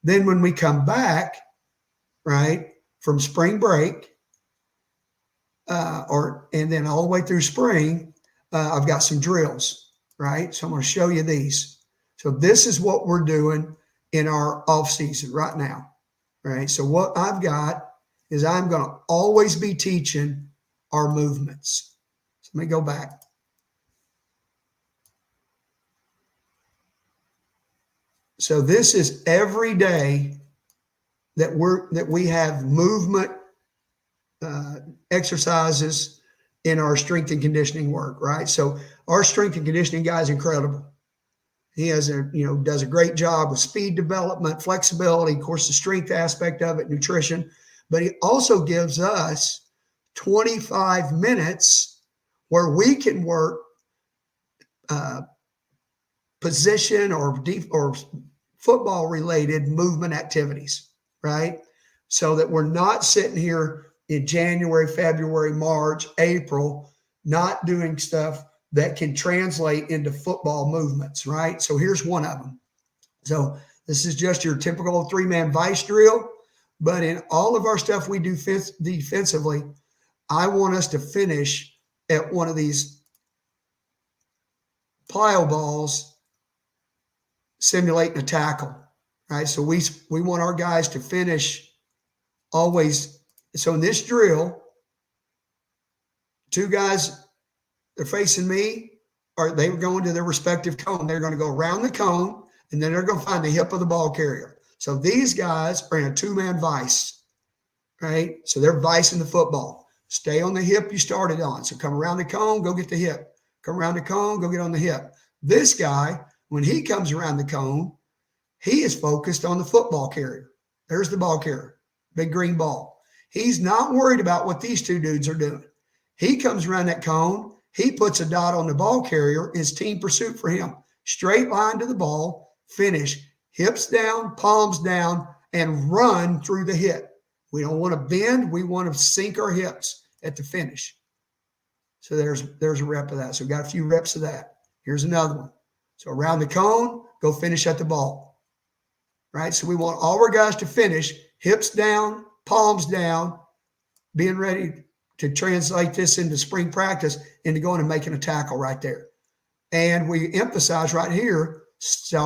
Then when we come back, right, from spring break, and then all the way through spring, I've got some drills, right? So I'm going to show you these. So this is what we're doing in our off season right now, right? So what I've got is I'm going to always be teaching our movements. So let me go back. So this is every day that we have movement exercises in our strength and conditioning work, right? So our strength and conditioning guy is incredible. He does a great job with speed development, flexibility, of course, the strength aspect of it, nutrition, but he also gives us 25 minutes where we can work position or football related movement activities, right? So that we're not sitting here in January, February, March, April, not doing stuff that can translate into football movements, right? So here's one of them. So this is just your typical 3-man vice drill, but in all of our stuff we do defensively, I want us to finish at one of these plyo balls simulating a tackle, right? So we want our guys to finish always. So in this drill, 2 guys, they're facing me, or they were going to their respective cone. They're going to go around the cone, and then they're going to find the hip of the ball carrier. So these guys are in a 2-man vice, right? So they're vicing the football. Stay on the hip you started on. So come around the cone, go get the hip. Come around the cone, go get on the hip. This guy, when he comes around the cone, he is focused on the football carrier. There's the ball carrier, big green ball. He's not worried about what these 2 dudes are doing. He comes around that cone. He puts a dot on the ball carrier. It's team pursuit for him. Straight line to the ball, finish, hips down, palms down, and run through the hit. We don't want to bend. We want to sink our hips at the finish. So there's a rep of that. So we've got a few reps of that. Here's another one. So around the cone, go finish at the ball, right? So we want all our guys to finish, hips down, palms down, being ready to translate this into spring practice into going and making a tackle right there. And we emphasize right here, stay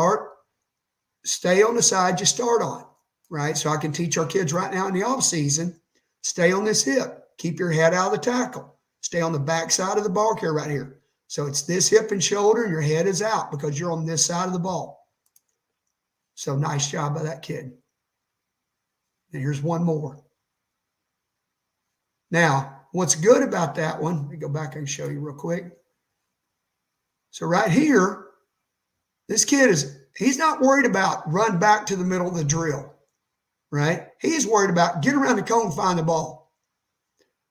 on the side you start on, right? So I can teach our kids right now in the off season, stay on this hip, keep your head out of the tackle, stay on the back side of the ball carrier right here. So it's this hip and shoulder, and your head is out because you're on this side of the ball. So nice job by that kid. And here's one more. Now, what's good about that one, let me go back and show you real quick. So right here, this kid he's not worried about run back to the middle of the drill, right? He's worried about get around the cone, find the ball.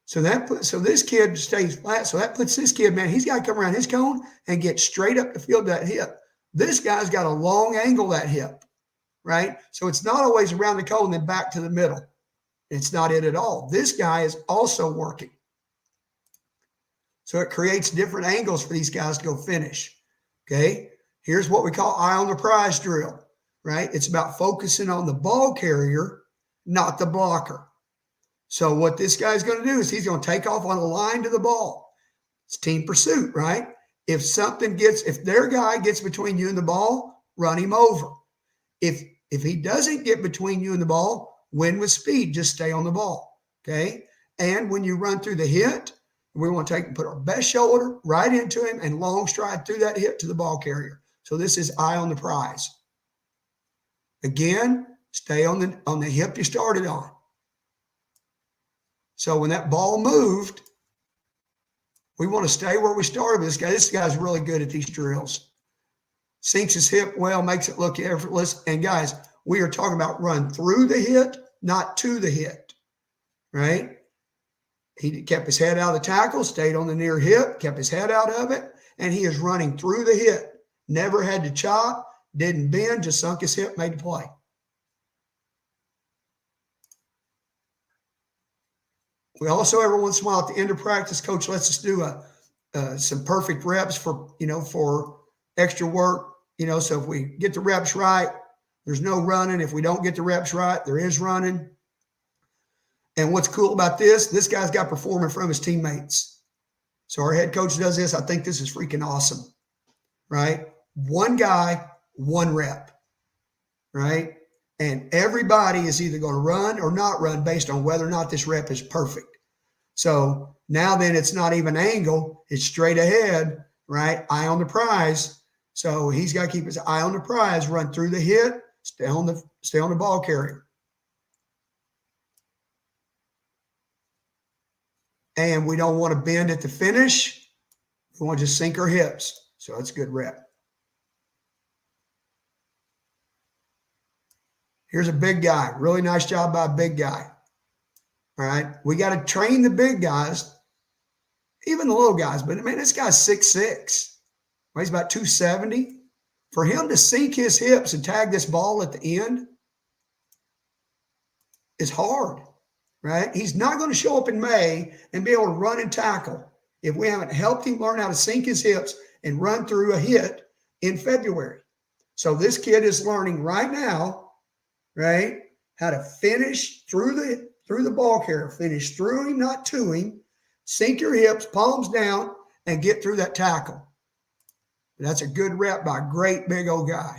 So this kid stays flat. So that puts this kid, man, he's got to come around his cone and get straight up the field that hip. This guy's got a long angle that hip, right? So it's not always around the cone and then back to the middle. It's not it at all. This guy is also working. So it creates different angles for these guys to go finish, okay? Here's what we call eye on the prize drill, right? It's about focusing on the ball carrier, not the blocker. So what this guy's going to do is he's going to take off on a line to the ball. It's team pursuit, right? If their guy gets between you and the ball, run him over. If he doesn't get between you and the ball, win with speed, just stay on the ball, okay? And when you run through the hit, we want to put our best shoulder right into him and long stride through that hit to the ball carrier. So this is eye on the prize. Again, stay on the hip you started on. So when that ball moved, we want to stay where we started with this guy. This guy's really good at these drills. Sinks his hip well, makes it look effortless. And guys, we are talking about run through the hit, not to the hit, right? He kept his head out of the tackle, stayed on the near hip, kept his head out of it, and he is running through the hit. Never had to chop, didn't bend, just sunk his hip, made the play. We also, every once in a while at the end of practice, coach lets us do some perfect reps for extra work. So if we get the reps right, There's no running. If we don't get the reps right, there is running. And what's cool about this guy's got performing from his teammates. So our head coach does this. I think this is freaking awesome, right? One guy, one rep, right? And everybody is either going to run or not run based on whether or not this rep is perfect. So now then it's not even angle, it's straight ahead, right? Eye on the prize. So he's got to keep his eye on the prize, run through the hit, stay on the ball carrier. And we don't want to bend at the finish. We want to just sink our hips. So it's a good rep. Here's a big guy. Really nice job by a big guy. All right. We got to train the big guys, even the little guys. But, man, this guy's 6'6". He's about 270. For him to sink his hips and tag this ball at the end is hard, right? He's not going to show up in May and be able to run and tackle if we haven't helped him learn how to sink his hips and run through a hit in February. So this kid is learning right now, right, how to finish through the ball carrier, finish through him, not to him, sink your hips, palms down, and get through that tackle. That's a good rep by a great big old guy.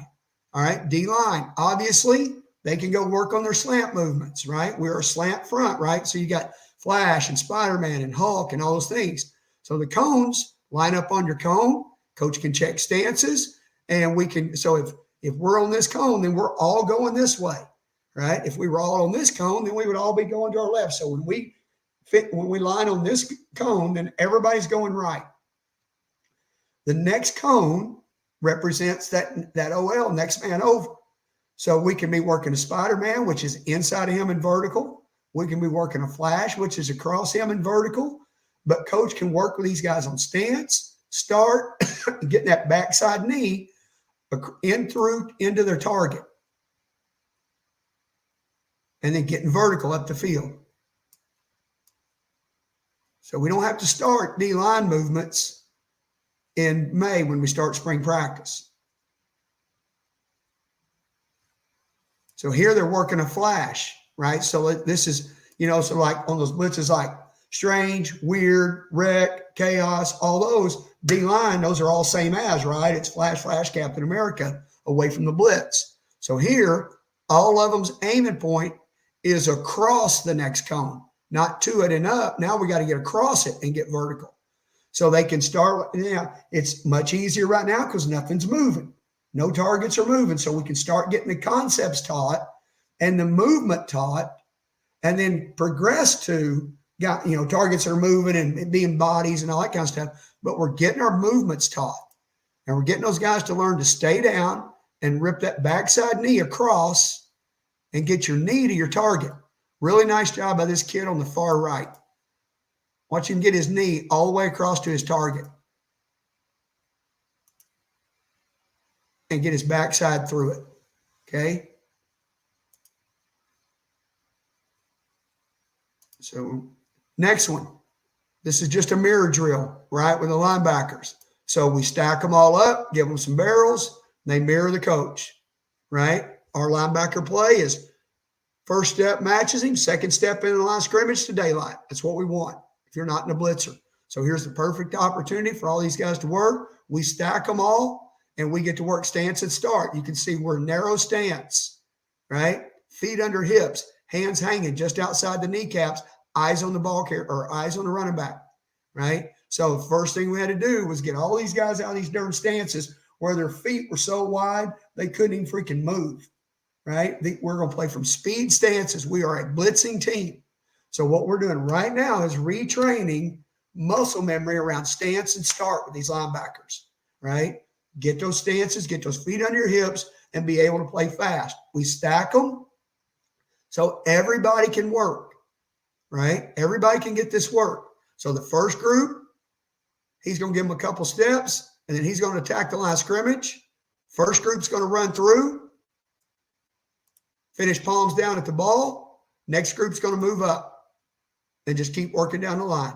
All right, D-line. Obviously, they can go work on their slant movements, right? We're a slant front, right? So you got Flash and Spider-Man and Hulk and all those things. So the cones, line up on your cone. Coach can check stances, and we can. So if we're on this cone, then we're all going this way, right? If we were all on this cone, then we would all be going to our left. So when we line on this cone, then everybody's going right. The next cone represents that OL, next man over. So we can be working a Spider-Man, which is inside of him in vertical. We can be working a Flash, which is across him in vertical. But coach can work with these guys on stance, start, getting that backside knee into their target. And then getting vertical up the field. So we don't have to start D-line movements in May when we start spring practice. So here they're working a Flash, right? So this is, so like on those blitzes like strange, weird, wreck, chaos, all those D-line, those are all same as, right? It's Flash, Captain America away from the blitz. So here, all of them's aiming point is across the next cone, not to it and up. Now we got to get across it and get vertical. So they can start, it's much easier right now because nothing's moving. No targets are moving. So we can start getting the concepts taught and the movement taught and then progress to, targets are moving and being bodies and all that kind of stuff. But we're getting our movements taught. And we're getting those guys to learn to stay down and rip that backside knee across and get your knee to your target. Really nice job by this kid on the far right. Watch him get his knee all the way across to his target. And get his backside through it. Okay? So, next one. This is just a mirror drill, right, with the linebackers. So, we stack them all up, give them some barrels, they mirror the coach, right? Our linebacker play is first step matches him, second step in the line of scrimmage to daylight. That's what we want. If you're not in a blitzer. So here's the perfect opportunity for all these guys to work. We stack them all, and we get to work stance and start. You can see we're narrow stance, right? Feet under hips, hands hanging just outside the kneecaps, eyes on the ball carrier or eyes on the running back, right? So the first thing we had to do was get all these guys out of these different stances where their feet were so wide they couldn't even freaking move, right? We're going to play from speed stances. We are a blitzing team. So what we're doing right now is retraining muscle memory around stance and start with these linebackers, right? Get those stances, get those feet under your hips, and be able to play fast. We stack them so everybody can work, right? Everybody can get this work. So the first group, he's going to give them a couple steps, and then he's going to attack the line of scrimmage. First group's going to run through, finish palms down at the ball. Next group's going to move up and just keep working down the line.